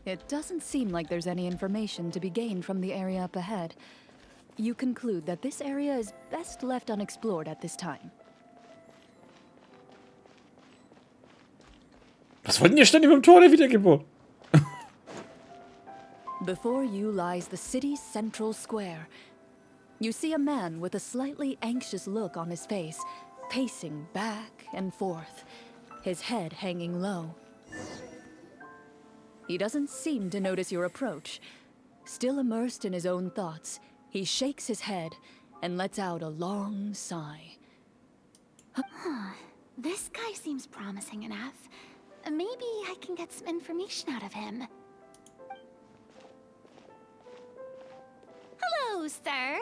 It doesn't seem like there's any information to be gained from the area up ahead. You conclude that this area is best left unexplored at this time. Was wollten ihr ständig mit dem Tor der Wiedergeburt? Before you lies the city's central square. You see a man with a slightly anxious look on his face, pacing back and forth, his head hanging low. He doesn't seem to notice your approach. Still immersed in his own thoughts, he shakes his head and lets out a long sigh. This guy seems promising enough. Maybe I can get some information out of him. Hello, sir.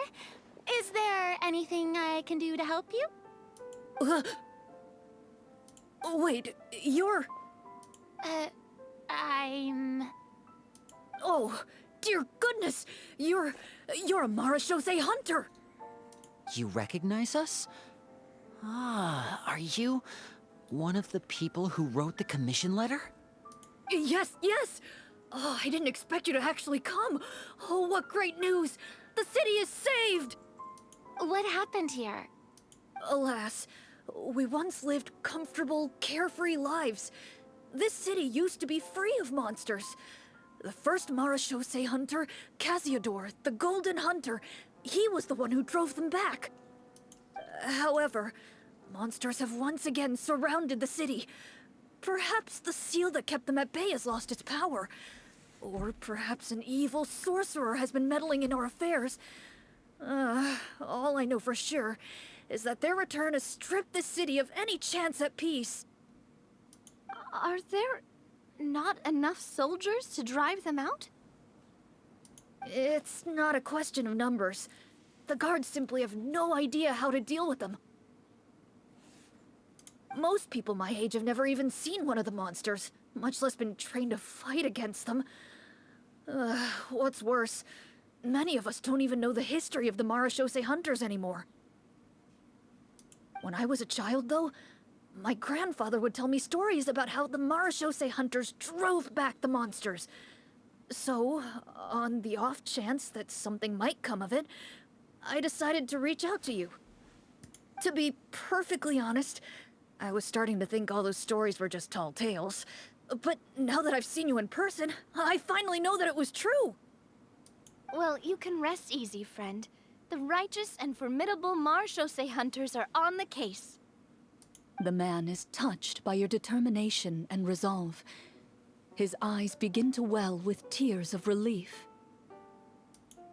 Is there anything I can do to help you? Wait, you're... I'm... Oh, dear goodness! You're a Marechaussee hunter! You recognize us? Ah, are you one of the people who wrote the commission letter? Yes, yes! Oh, I didn't expect you to actually come. Oh, what great news! The city is saved! What happened here? Alas, we once lived comfortable, carefree lives. This city used to be free of monsters. The first Marechaussee hunter, Casiodor, the Golden Hunter, he was the one who drove them back. However, monsters have once again surrounded the city. Perhaps the seal that kept them at bay has lost its power. Or perhaps an evil sorcerer has been meddling in our affairs. All I know for sure is that their return has stripped the city of any chance at peace. Are there not enough soldiers to drive them out? It's not a question of numbers. The guards simply have no idea how to deal with them. Most people my age have never even seen one of the monsters, much less been trained to fight against them. What's worse, many of us don't even know the history of the Marechaussee hunters anymore. When I was a child, though, my grandfather would tell me stories about how the Marechaussee hunters drove back the monsters. So, on the off chance that something might come of it, I decided to reach out to you. To be perfectly honest, I was starting to think all those stories were just tall tales. But now that I've seen you in person, I finally know that it was true! Well, you can rest easy, friend. The righteous and formidable Marechaussee hunters are on the case. The man is touched by your determination and resolve. His eyes begin to well with tears of relief.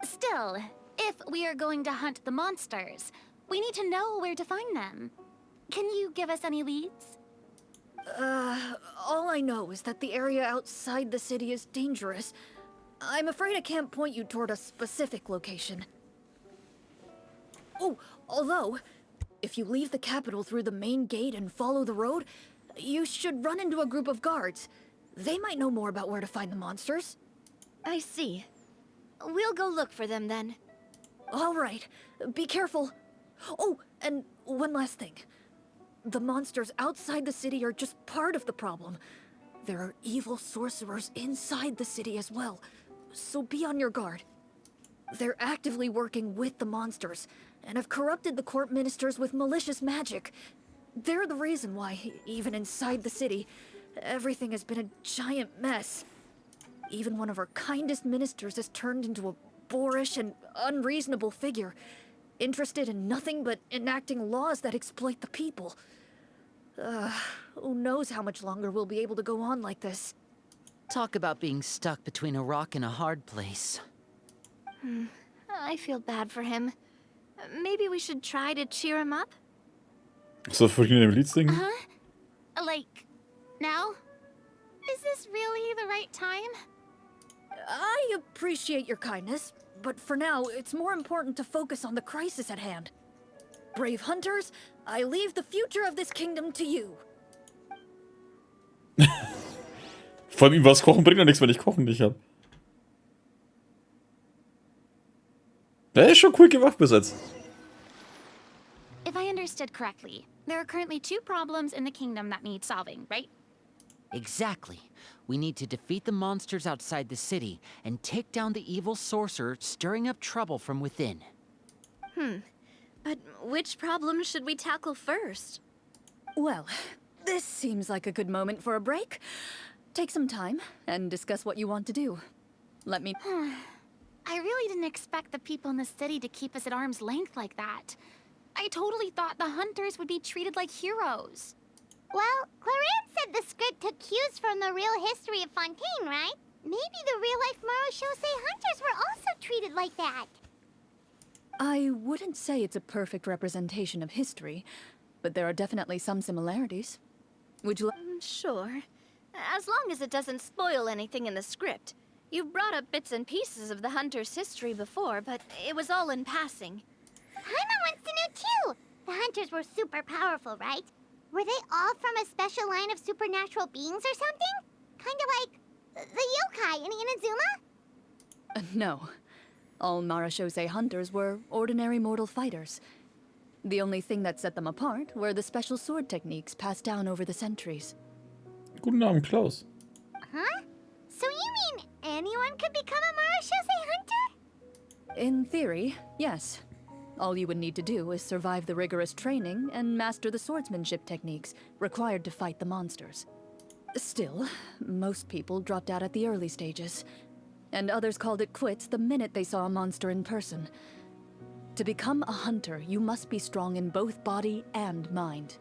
Still, if we are going to hunt the monsters, we need to know where to find them. Can you give us any leads? All I know is that the area outside the city is dangerous. I'm afraid I can't point you toward a specific location. Oh, although, if you leave the capital through the main gate and follow the road, you should run into a group of guards. They might know more about where to find the monsters. I see. We'll go look for them then. All right, be careful. Oh, and one last thing. The monsters outside the city are just part of the problem. There are evil sorcerers inside the city as well, so be on your guard. They're actively working with the monsters, and have corrupted the court ministers with malicious magic. They're the reason why, even inside the city, everything has been a giant mess. Even one of our kindest ministers has turned into a boorish and unreasonable figure, interested in nothing but enacting laws that exploit the people. Who knows how much longer we'll be able to go on like this. Talk about being stuck between a rock and a hard place. I feel bad for him. Maybe we should try to cheer him up? So, für den Lied singen? Like, now? Is this really the right time? I appreciate your kindness, but for now, it's more important to focus on the crisis at hand. Brave hunters, I leave the future of this kingdom to you. Vor allem ihm was kochen bringt ja nichts, wenn ich Kochen nicht habe. Der ist schon cool gemacht bis jetzt. If I understood correctly, there are currently 2 problems in the kingdom that need solving, right? Exactly. We need to defeat the monsters outside the city and take down the evil sorcerer stirring up trouble from within. But which problem should we tackle first? Well, this seems like a good moment for a break. Take some time and discuss what you want to do. Let me... I really didn't expect the people in the city to keep us at arm's length like that. I totally thought the hunters would be treated like heroes. Well, Clorind said the script took cues from the real history of Fontaine, right? Maybe the real-life Marachose hunters were also treated like that. I wouldn't say it's a perfect representation of history, but there are definitely some similarities. Would you like... Sure. As long as it doesn't spoil anything in the script. You brought up bits and pieces of the hunter's history before, but it was all in passing. Paimon wants to know too. The hunters were super powerful, right? Were they all from a special line of supernatural beings or something? Kinda like the yokai in Inazuma? No. All Marachose hunters were ordinary mortal fighters. The only thing that set them apart were the special sword techniques passed down over the centuries. Guten Abend, Klaus. Huh? So you mean anyone could become a Marachose hunter? In theory, yes. All you would need to do is survive the rigorous training and master the swordsmanship techniques required to fight the monsters. Still, most people dropped out at the early stages, and others called it quits the minute they saw a monster in person. To become a hunter, you must be strong in both body and mind.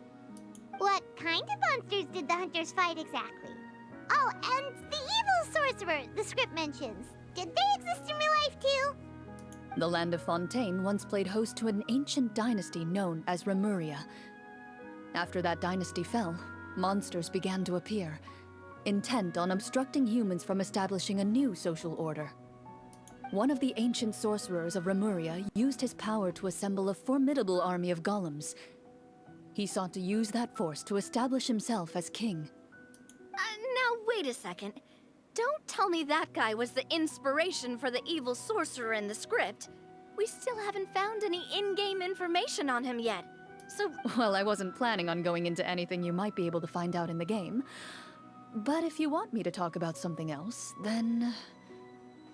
What kind of monsters did the hunters fight exactly? Oh, and the evil sorcerer the script mentions. Did they exist in real life too? The land of Fontaine once played host to an ancient dynasty known as Remuria. After that dynasty fell, monsters began to appear, intent on obstructing humans from establishing a new social order. One of the ancient sorcerers of Remuria used his power to assemble a formidable army of golems. He sought to use that force to establish himself as king. Now wait a second. Don't tell me that guy was the inspiration for the evil sorcerer in the script. We still haven't found any in-game information on him yet. So, Well, I wasn't planning on going into anything you might be able to find out in the game. But if you want me to talk about something else, then...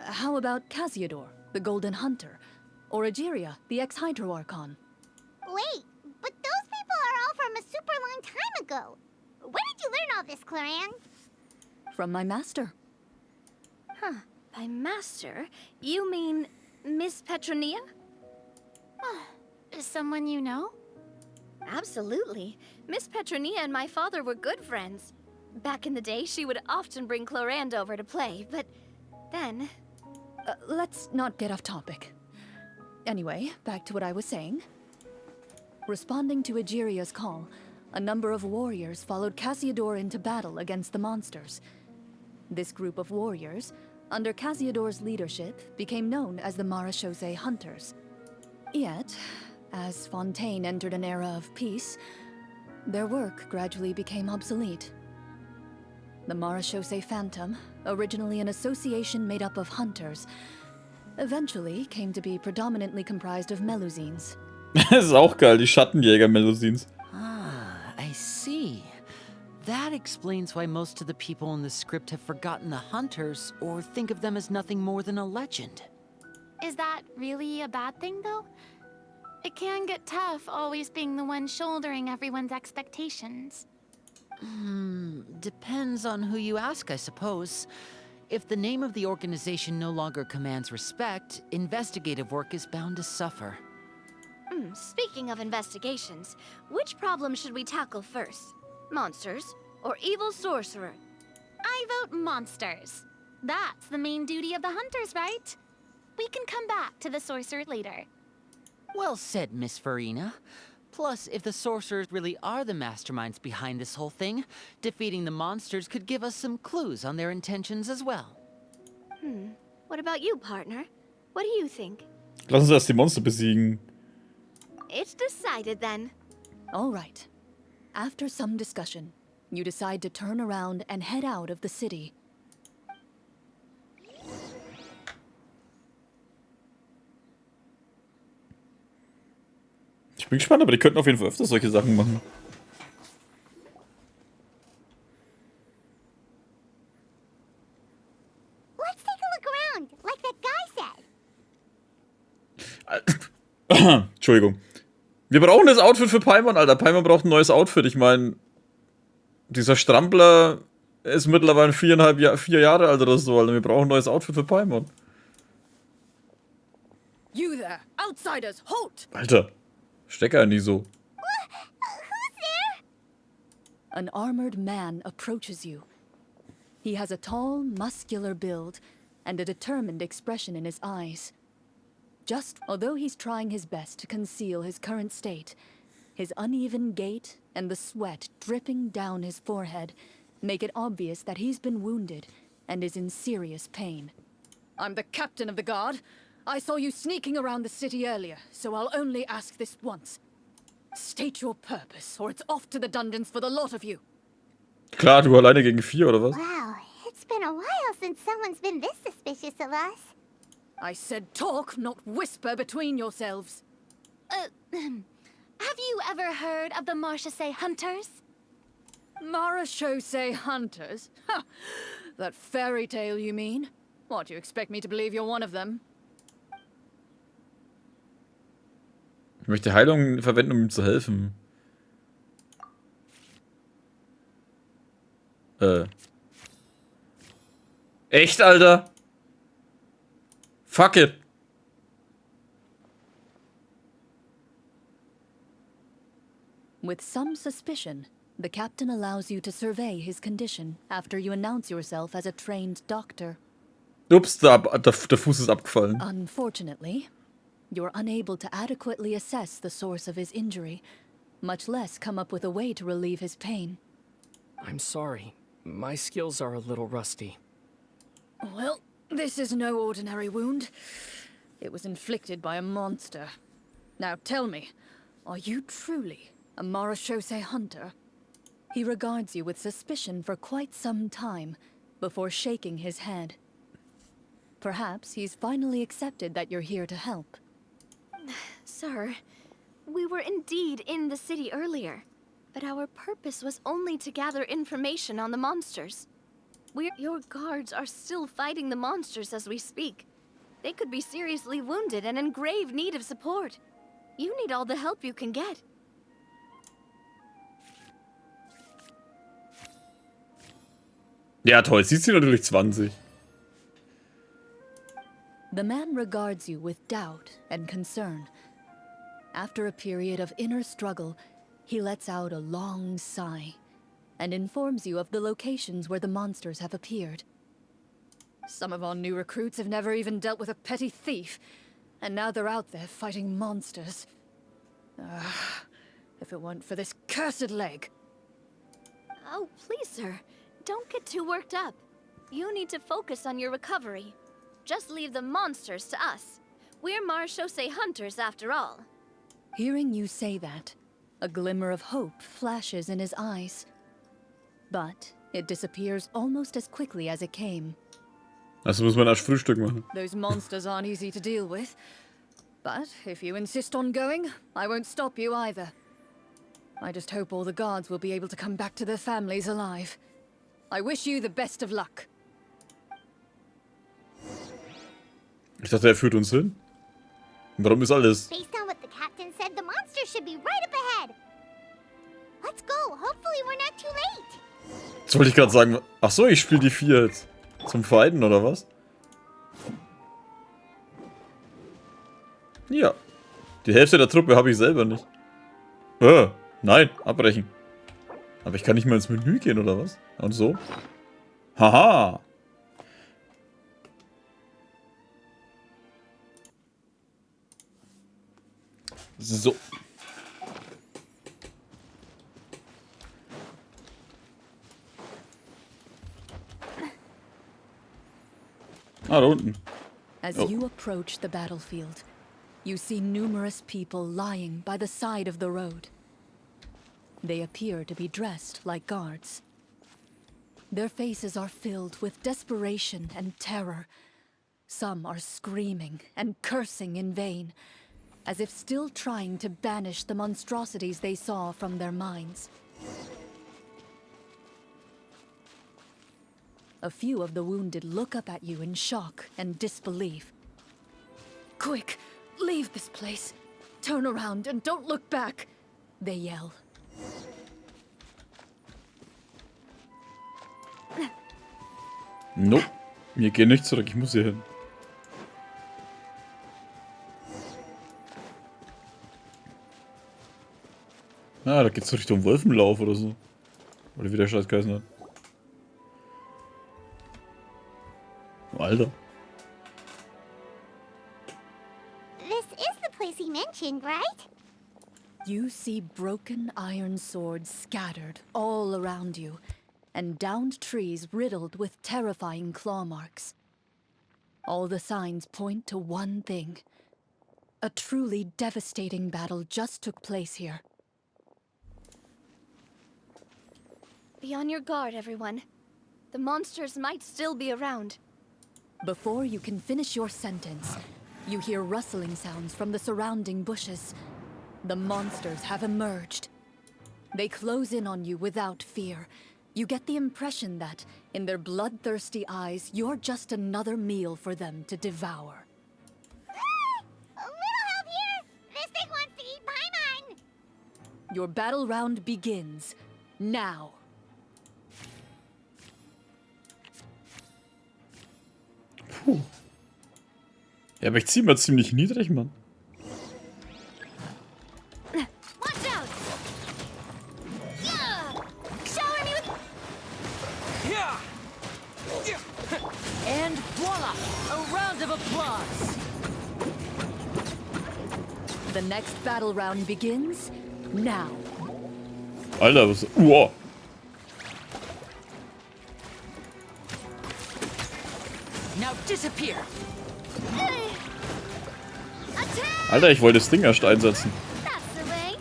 How about Casiodor, the Golden Hunter? Or Egeria, the ex-Hydro Archon? Wait, but those people are all from a super long time ago. Where did you learn all this, Clorind? From my master. by master, you mean Miss Petronia? Someone you know? Absolutely. Miss Petronia and my father were good friends. Back in the day, she would often bring Clorind over to play, but then... Let's not get off topic. Anyway, back to what I was saying. Responding to Egeria's call, a number of warriors followed Casiodor into battle against the monsters. This group of warriors, under Casiodor's leadership, became known as the Marachose Hunters. Yet, as Fontaine entered an era of peace, their work gradually became obsolete. The Marachose Phantom, originally an association made up of hunters, eventually came to be predominantly comprised of Melusines. Das ist auch geil, die Schattenjäger-Melusines. I see. That explains why most of the people in the script have forgotten the hunters or think of them as nothing more than a legend. Is that really a bad thing, though? It can get tough always being the one shouldering everyone's expectations. Depends on who you ask, I suppose. If the name of the organization no longer commands respect, investigative work is bound to suffer. Speaking of investigations, which problem should we tackle first? Monsters or evil sorcerer? I vote monsters. That's the main duty of the hunters, right? We can come back to the sorcerer later. Well said, Miss Farina. Plus, if the sorcerers really are the masterminds behind this whole thing, defeating the monsters could give us some clues on their intentions as well. What about you, partner? What do you think? Lass uns erst die Monster besiegen. It's decided then. All right. After some discussion, you decide to turn around and head out of the city. Ich bin gespannt, aber die könnten auf jeden Fall öfter solche Sachen machen. Entschuldigung. Wir brauchen das Outfit für Paimon, Alter. Paimon braucht ein neues Outfit. Ich meine, dieser Strampler ist mittlerweile 4 Jahre alt oder so, Alter. Wir brauchen ein neues Outfit für Paimon. You there, outsiders, halt! Alter, Stecker nie so. An armored man approaches you. He has a tall, muscular build and a determined expression in his eyes. Although he's trying his best to conceal his current state, his uneven gait and the sweat dripping down his forehead make it obvious that he's been wounded and is in serious pain. I'm the captain of the guard. I saw you sneaking around the city earlier, so I'll only ask this once. State your purpose, or it's off to the dungeons for the lot of you. Klar, du alleine gegen 4 oder was? Wow, it's been a while since someone's been this suspicious of us. I said talk, not whisper between yourselves. Have you ever heard of the Marchese Hunters? Marachose hunters? Ha! That fairy tale, you mean? What, do you expect me to believe you're one of them? Ich möchte Heilung verwenden, um ihm zu helfen. Echt, Alter? Fuck it. With some suspicion, the captain allows you to survey his condition after you announce yourself as a trained doctor. Ups, der Fuß ist abgefallen. Unfortunately, you're unable to adequately assess the source of his injury, much less come up with a way to relieve his pain. I'm sorry. My skills are a little rusty. Well, this is no ordinary wound. It was inflicted by a monster. Now tell me, are you truly a Marachose hunter? He regards you with suspicion for quite some time, before shaking his head. Perhaps he's finally accepted that you're here to help. Sir, we were indeed in the city earlier, but our purpose was only to gather information on the monsters. Your guards are still fighting the monsters as we speak. They could be seriously wounded and in grave need of support. You need all the help you can get. Ja, toll. Sieht sie natürlich 20. The man regards you with doubt and concern. After a period of inner struggle, he lets out a long sigh and informs you of the locations where the monsters have appeared. Some of our new recruits have never even dealt with a petty thief, and now they're out there fighting monsters. If it weren't for this cursed leg. Oh, please, sir. Don't get too worked up. You need to focus on your recovery. Just leave the monsters to us. We're Marachose hunters after all. Hearing you say that, a glimmer of hope flashes in his eyes. But it disappears almost as quickly as it came. Also muss man erst Frühstück machen. Those monsters aren't easy to deal with. But if you insist on going, I won't stop you either. I just hope all the guards will be able to come back to their families alive. I wish you the best of luck. Ich dachte, er führt uns hin. Und warum ist alles? Based on what the captain said, the monster should be right up ahead. Let's go. Hopefully we're not too late. Jetzt wollte ich gerade sagen, ach so, ich spiele die 4 jetzt. Zum Fighten oder was? Ja. Die Hälfte der Truppe habe ich selber nicht. Nein, abbrechen. Aber ich kann nicht mal ins Menü gehen oder was? Und so? Haha. So. Ah, da unten. As Oh. you approach the battlefield, you see numerous people lying by the side of the road. They appear to be dressed like guards. Their faces are filled with desperation and terror. Some are screaming and cursing in vain, as if still trying to banish the monstrosities they saw from their minds. A few of the wounded look up at you in shock and disbelief. Quick, Leave this place. Turn around and don't look back, they yell. Nope. Wir gehen nicht zurück, ich muss hier hin. Ah, da geht's Richtung Wolfenlauf oder so. Oder wie der Scheiß geheißen hat. Alter. This is the place he mentioned, right? You see broken iron swords scattered all around you, and downed trees riddled with terrifying claw marks. All the signs point to one thing. A truly devastating battle just took place here. Be on your guard, everyone. The monsters might still be around. Before you can finish your sentence, you hear rustling sounds from the surrounding bushes. The monsters have emerged. They close in on you without fear. You get the impression that, in their bloodthirsty eyes, you're just another meal for them to devour. A little help here! This thing wants to eat Paimon! Your battle round begins now. Puh. Ja, aber ich zieh mal ziemlich niedrig, Mann. Watch out! Yeah! Shower me with... And voila! A round of applause! The next battle round begins now. Alter, was... Uah. Now disappear! Alter, ich wollte das Ding erst einsetzen. That's the way.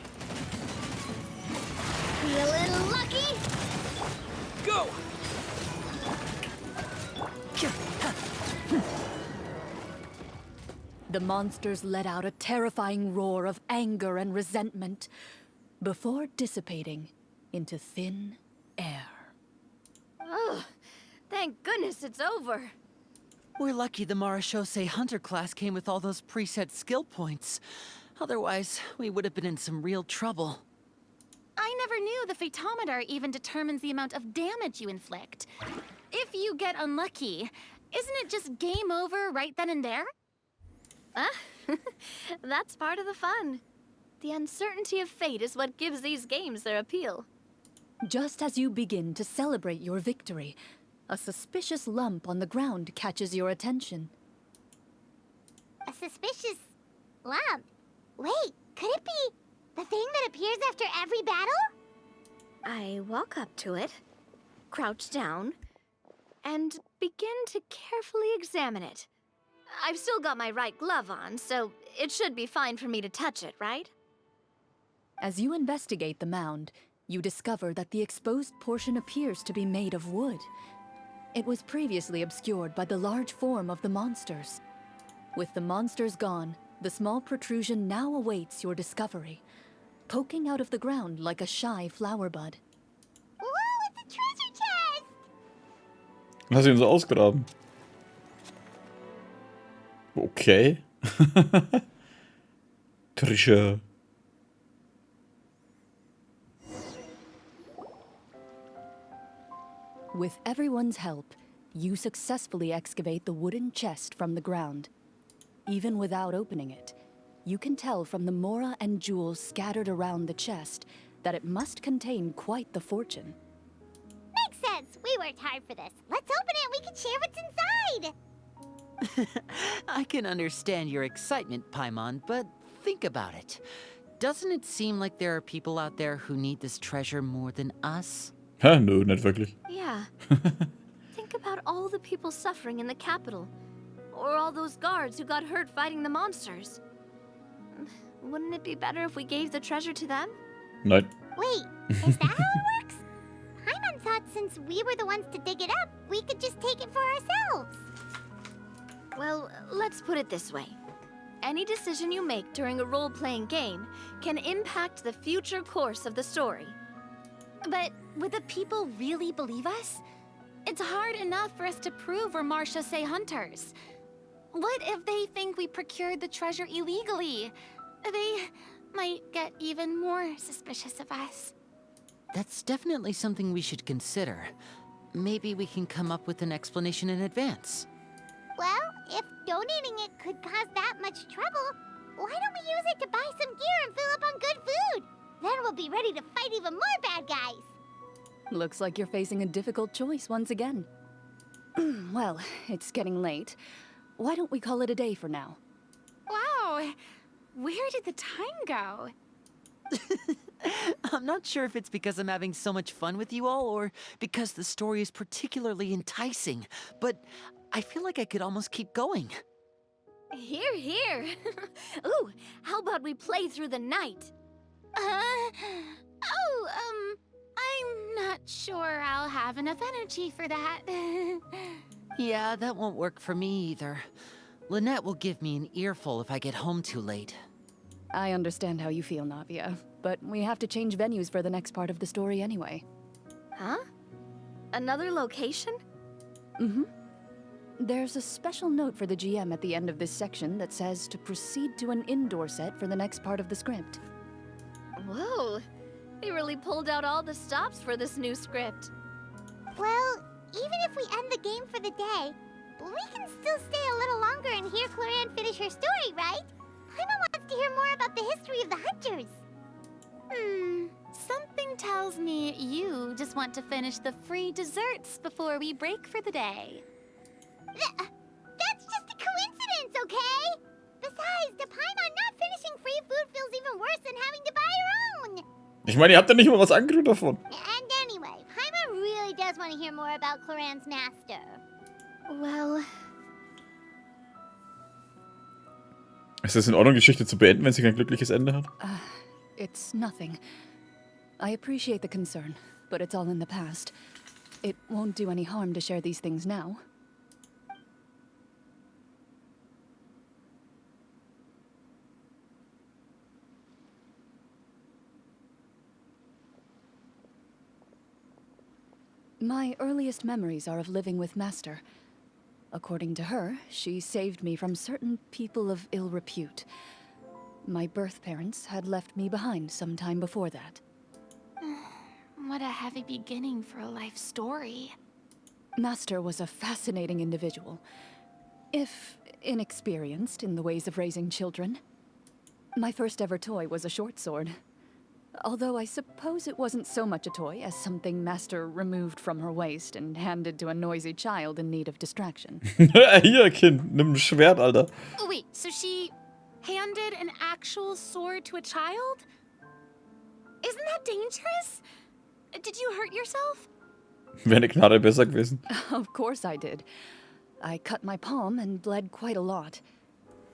Feeling lucky? Go! The monsters let out a terrifying roar of anger and resentment before dissipating into thin air. Oh, thank goodness it's over. We're lucky the Marashose Hunter class came with all those preset skill points. Otherwise, we would have been in some real trouble. I never knew the photometer even determines the amount of damage you inflict. If you get unlucky, isn't it just game over right then and there? That's part of the fun. The uncertainty of fate is what gives these games their appeal. Just as you begin to celebrate your victory, a suspicious lump on the ground catches your attention. A suspicious lump. Wait, could it be the thing that appears after every battle? I walk up to it, crouch down, and begin to carefully examine it. I've still got my right glove on, so it should be fine for me to touch it, right? As you investigate the mound, you discover that the exposed portion appears to be made of wood. It was previously obscured by the large form of the monsters. With the monsters gone, the small protrusion now awaits your discovery, poking out of the ground like a shy flower bud. Whoa, it's a treasure chest! Lass ihn so ausgraben. Okay. Treasure. With everyone's help, you successfully excavate the wooden chest from the ground. Even without opening it, you can tell from the mora and jewels scattered around the chest that it must contain quite the fortune. Makes sense. We worked hard for this. Let's open it and we can share what's inside. I can understand your excitement, Paimon, but think about it. Doesn't it seem like there are people out there who need this treasure more than us? Hä? Nö, nicht wirklich. Yeah. Think about all the people suffering in the capital. Or all those guards who got hurt fighting the monsters. Wouldn't it be better if we gave the treasure to them? Nein. Wait, is that how it works? Paimon thought since we were the ones to dig it up, we could just take it for ourselves. Well, let's put it this way. Any decision you make during a role-playing game can impact the future course of the story. But would the people really believe us? It's hard enough for us to prove we're Marashose hunters. What if they think we procured the treasure illegally? They might get even more suspicious of us. That's definitely something we should consider. Maybe we can come up with an explanation in advance. Well, if donating it could cause that much trouble, why don't we use it to buy some gear and fill up on good food? Then we'll be ready to fight even more bad guys. Looks like you're facing a difficult choice once again. Well, it's getting late. Why don't we call it a day for now? Wow, where did the time go? I'm not sure if it's because I'm having so much fun with you all or because the story is particularly enticing, but I feel like I could almost keep going. Here, here. Ooh, how about we play through the night? I'm not sure I'll have enough energy for that. Yeah, that won't work for me either. Lynette will give me an earful if I get home too late. I understand how you feel, Navia, but we have to change venues for the next part of the story anyway. Huh? Another location? Mm-hmm. There's a special note for the GM at the end of this section that says to proceed to an indoor set for the next part of the script. Whoa, they really pulled out all the stops for this new script. Well, even if we end the game for the day, we can still stay a little longer and hear Clorind finish her story, right? Paimon wants to hear more about the history of the hunters. Something tells me you just want to finish the free desserts before we break for the day. That's just a coincidence, okay? Besides, to Paimon, not finishing free food feels even worse than having to buy her own. Ich meine, ihr habt ja nicht mal was angerührt davon. And anyway, Paimon really does want to hear more about Clorind's master. Well, Ist das in Ordnung, die Geschichte zu beenden, wenn sie kein glückliches Ende hat? It's nothing. I appreciate the concern, but it's all in the past. It won't do any harm to share these things now. My earliest memories are of living with Master. According to her, she saved me from certain people of ill repute. My birth parents had left me behind some time before that. What a heavy beginning for a life story. Master was a fascinating individual, if inexperienced in the ways of raising children. My first ever toy was a short sword. Although I suppose it wasn't so much a toy as something Master removed from her waist and handed to a noisy child in need of distraction. Hier, Kind, nimm ein Schwert, Alter. Oh, wait, so she handed an actual sword to a child? Isn't that dangerous? Did you hurt yourself? Wäre eine Knarre besser gewesen. Of course I did. I cut my palm and bled quite a lot.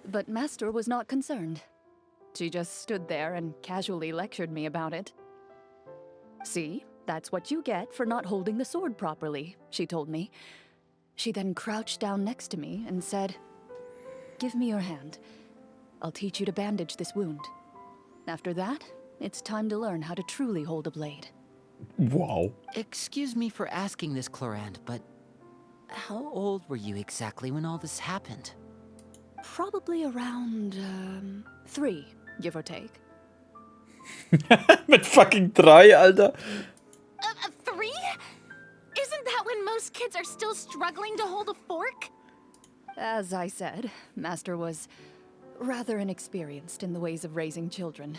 But Master was not concerned. She just stood there and casually lectured me about it. See, that's what you get for not holding the sword properly, she told me. She then crouched down next to me and said, "Give me your hand. I'll teach you to bandage this wound. After that, it's time to learn how to truly hold a blade." Wow. Excuse me for asking this, Clorind, but how old were you exactly when all this happened? Probably around, 3, give or take. Mit fucking 3, Alter. 3? Isn't that when most kids are still struggling to hold a fork? As I said, Master was rather inexperienced in the ways of raising children.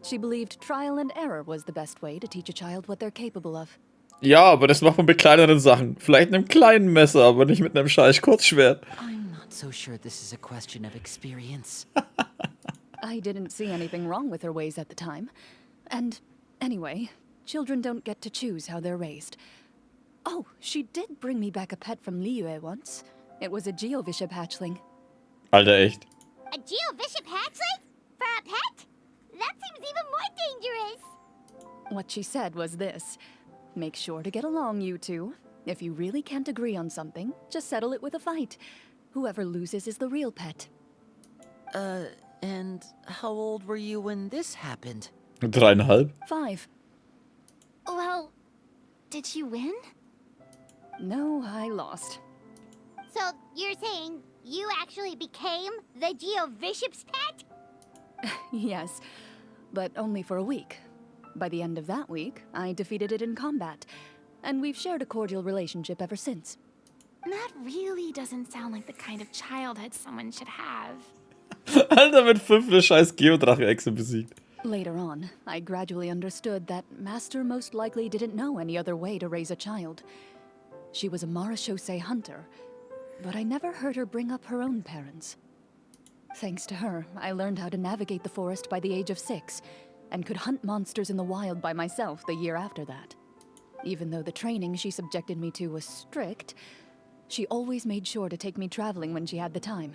She believed trial and error was the best way to teach a child what they're capable of. Ja, aber das macht man mit kleineren Sachen. Vielleicht mit einem kleinen Messer, aber nicht mit einem scheiß Kurzschwert. I'm not so sure this is a question of experience. I didn't see anything wrong with her ways at the time. And anyway, children don't get to choose how they're raised. Oh, she did bring me back a pet from Liyue once. It was a Geovishap hatchling. Alter, echt. A Geovishap hatchling? For a pet? That seems even more dangerous. What she said was this: make sure to get along, you two. If you really can't agree on something, just settle it with a fight. Whoever loses is the real pet. And how old were you when this happened? 3,5. 5. Well, did you win? No, I lost. So you're saying You actually became the Geovishop's pet? Yes, but only for a week. By the end of that week, I defeated it in combat, and we've shared a cordial relationship ever since. That really doesn't sound like the kind of childhood someone should have. Alter, mit 5 eine scheiß Geodrache-Echse besiegt. Later on, I gradually understood that Master most likely didn't know any other way to raise a child. She was a marechaussee hunter, but I never heard her bring up her own parents. Thanks to her, I learned how to navigate the forest by the age of 6, and could hunt monsters in the wild by myself the year after that. Even though the training she subjected me to was strict, she always made sure to take me traveling when she had the time.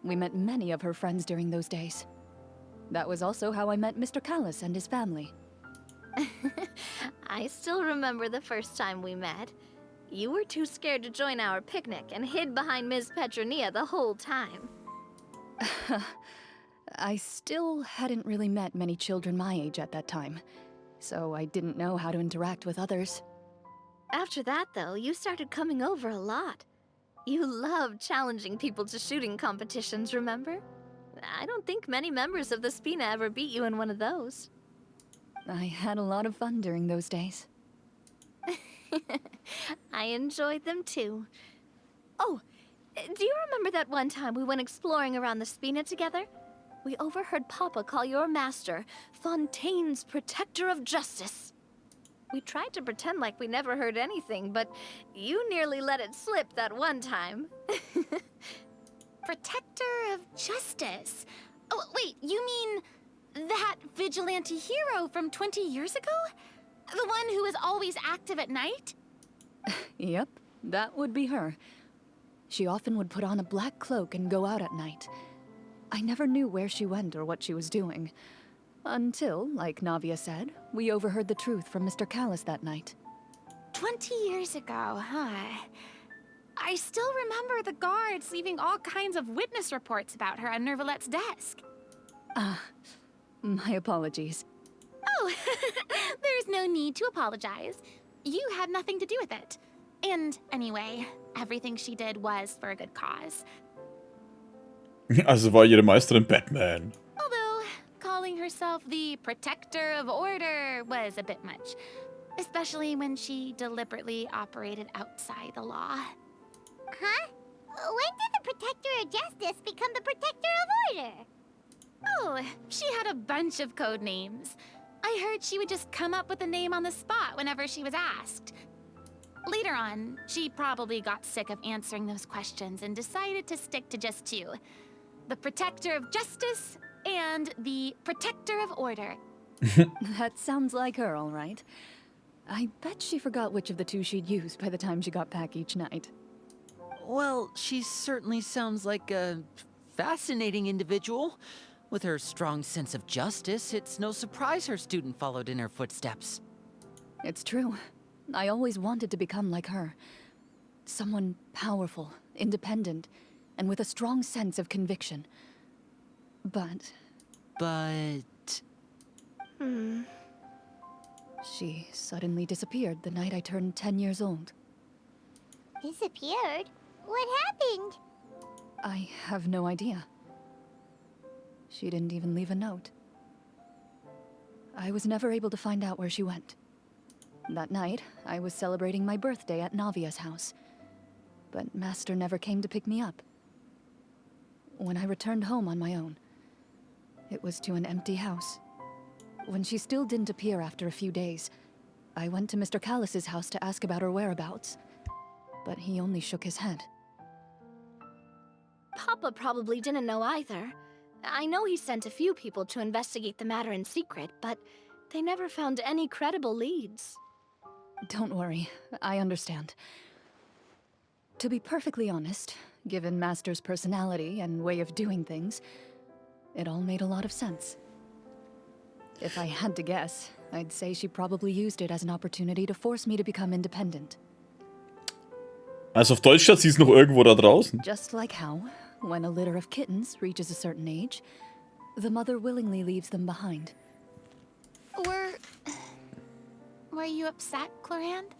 We met many of her friends during those days. That was also how I met Mr. Callis and his family. I still remember the first time we met. You were too scared to join our picnic and hid behind Ms. Petronia the whole time. I still hadn't really met many children my age at that time, so I didn't know how to interact with others. After that, though, you started coming over a lot. You loved challenging people to shooting competitions, remember? I don't think many members of the Spina ever beat you in one of those. I had a lot of fun during those days. I enjoyed them too. Oh, do you remember that one time we went exploring around the Spina together? We overheard Papa call your master Fontaine's Protector of Justice. We tried to pretend like we never heard anything, but you nearly let it slip that one time. Protector of Justice? Oh, wait, you mean that vigilante hero from 20 years ago? The one who is always active at night? Yep, that would be her. She often would put on a black cloak and go out at night. I never knew where she went or what she was doing. Until, like Navia said, we overheard the truth from Mr. Callis that night. 20 years ago, huh? I still remember the guards leaving all kinds of witness reports about her on Nervalette's desk. My apologies. Oh, there's no need to apologize. You had nothing to do with it. And anyway, everything she did was for a good cause. Also war ihre Meisterin Batman. Although, calling herself the Protector of Order was a bit much. Especially when she deliberately operated outside the law. Huh? When did the Protector of Justice become the Protector of Order? Oh, she had a bunch of code names. I heard she would just come up with a name on the spot whenever she was asked. Later on, she probably got sick of answering those questions and decided to stick to just 2. The Protector of Justice and the Protector of Order. That sounds like her, all right. I bet she forgot which of the 2 she'd use by the time she got back each night. Well, she certainly sounds like a fascinating individual. With her strong sense of justice, it's no surprise her student followed in her footsteps. It's true. I always wanted to become like her. Someone powerful, independent, and with a strong sense of conviction. But she suddenly disappeared the night I turned 10 years old. Disappeared? What happened? I have no idea. She didn't even leave a note. I was never able to find out where she went. That night, I was celebrating my birthday at Navia's house, but Master never came to pick me up. When I returned home on my own, it was to an empty house. When she still didn't appear after a few days, I went to Mr. Callis's house to ask about her whereabouts, but he only shook his head. Papa probably didn't know either. I know he sent a few people to investigate the matter in secret, but they never found any credible leads. Don't worry, I understand. To be perfectly honest, given Master's personality and way of doing things, it all made a lot of sense. If I had to guess, I'd say she probably used it as an opportunity to force me to become independent. Also auf Deutsch steht sie ist noch irgendwo da draußen. Just like how, when a litter of kittens reaches a certain age, the mother willingly leaves them behind. Were you upset, Clorind?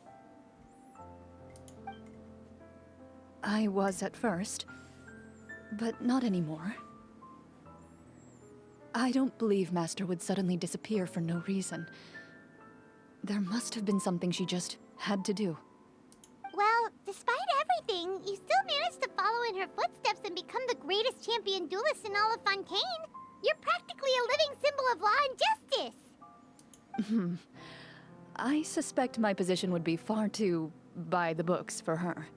I was at first, but not anymore. I don't believe Master would suddenly disappear for no reason. There must have been something she just had to do. Well, despite everything, you still managed to follow in her footsteps and become the greatest champion duelist in all of Fontaine. You're practically a living symbol of law and justice. I suspect my position would be far too by the books for her.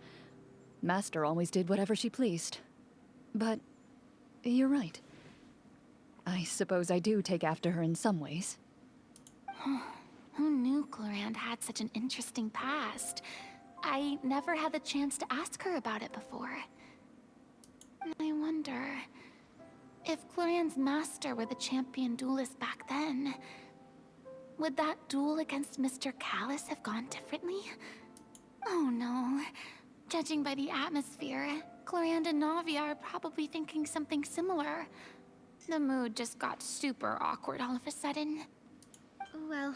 Master always did whatever she pleased. But you're right. I suppose I do take after her in some ways. Who knew Clorind had such an interesting past? I never had the chance to ask her about it before. I wonder if Clorind's master were the champion duelist back then. Would that duel against Mr. Callus have gone differently? Oh no. Judging by the atmosphere, Clorind and Navia are probably thinking something similar. The mood just got super awkward all of a sudden. Well,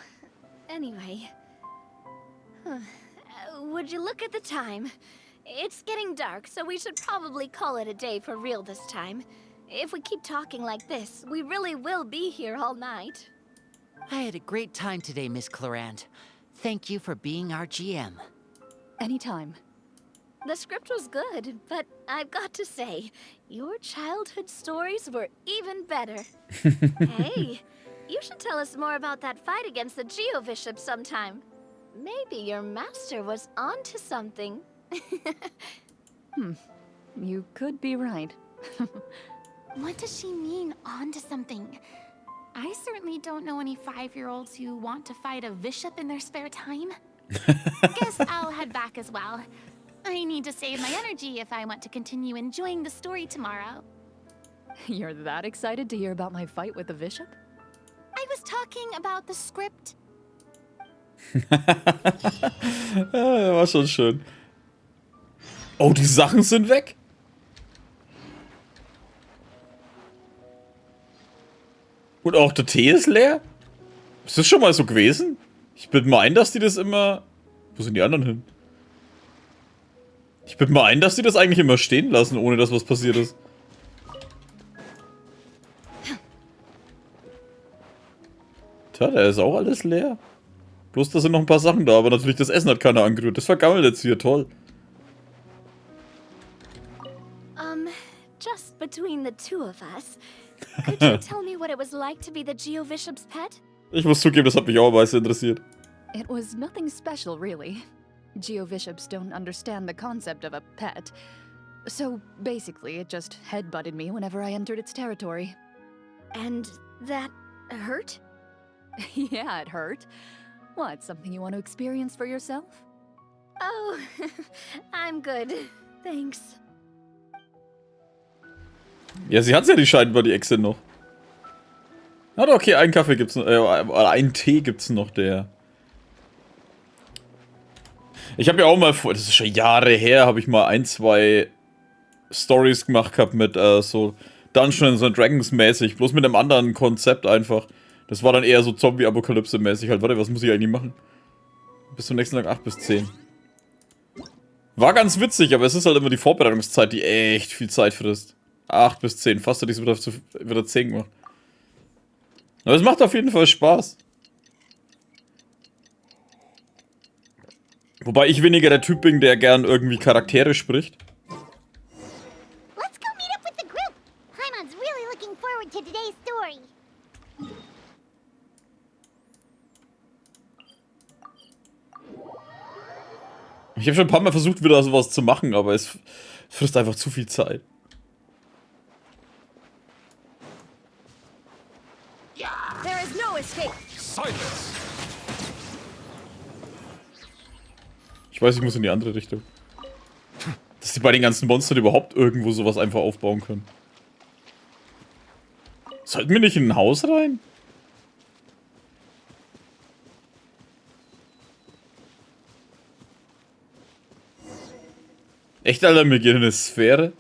anyway. Would you look at the time? It's getting dark, so we should probably call it a day for real this time. If we keep talking like this, we really will be here all night. I had a great time today, Miss Clorind. Thank you for being our GM. Anytime. The script was good, but I've got to say, your childhood stories were even better. Hey, you should tell us more about that fight against the Geovishop sometime. Maybe your master was onto something. You could be right. What does she mean, onto something? I certainly don't know any 5-year-olds who want to fight a bishop in their spare time. Guess I'll head back as well. I need to save my energy if I want to continue enjoying the story tomorrow. You're that excited to hear about my fight with the bishop? I was talking about the script. War schon schön. Oh, die Sachen sind weg? Und auch der Tee ist leer? Ist das schon mal so gewesen? Ich bilde mir ein, dass die das immer... Wo sind die anderen hin? Ich bilde mir ein, dass die das eigentlich immer stehen lassen, ohne dass was passiert ist. Tja, da ist auch alles leer. Bloß, da sind noch ein paar Sachen da, aber natürlich das Essen hat keiner angerührt. Das vergammelt jetzt hier, toll. Just between the two of us, could you tell me what it was like to be the Geovishop's pet? Ich muss zugeben, das hat mich auch am meisten interessiert. It was nothing special, really. Geobishops don't understand the concept of a pet. So, basically, it just headbutted me whenever I entered its territory. And that hurt? Yeah, it hurt. What, something you want to experience for yourself? Oh, I'm good. Thanks. Ja, sie hat ja die scheinbar die Echse noch. Na doch, okay, einen Kaffee gibt's noch, einen Tee gibt's noch, der. Ich habe ja auch mal vor, das ist schon Jahre her, habe ich mal 1, 2 Stories gemacht gehabt mit so Dungeons and Dragons mäßig, bloß mit einem anderen Konzept einfach. Das war dann eher so Zombie-Apokalypse mäßig halt. Warte, was muss ich eigentlich machen? Bis zum nächsten Tag 8 bis 10. War ganz witzig, aber es ist halt immer die Vorbereitungszeit, die echt viel Zeit frisst. 8 bis 10, fast hätte ich es wieder 10 gemacht. Aber es macht auf jeden Fall Spaß. Wobei ich weniger der Typ bin, der gern irgendwie Charaktere spricht. Let's go meet up with the group. Paimon's really looking forward to today's story. Ich habe schon ein paar Mal versucht, wieder sowas zu machen, aber es frisst einfach zu viel Zeit. There is no escape. Silence! Ich weiß, ich muss in die andere Richtung. Dass die bei den ganzen Monstern überhaupt irgendwo sowas einfach aufbauen können. Sollten wir nicht in ein Haus rein? Echt, Alter, wir gehen in eine Sphäre?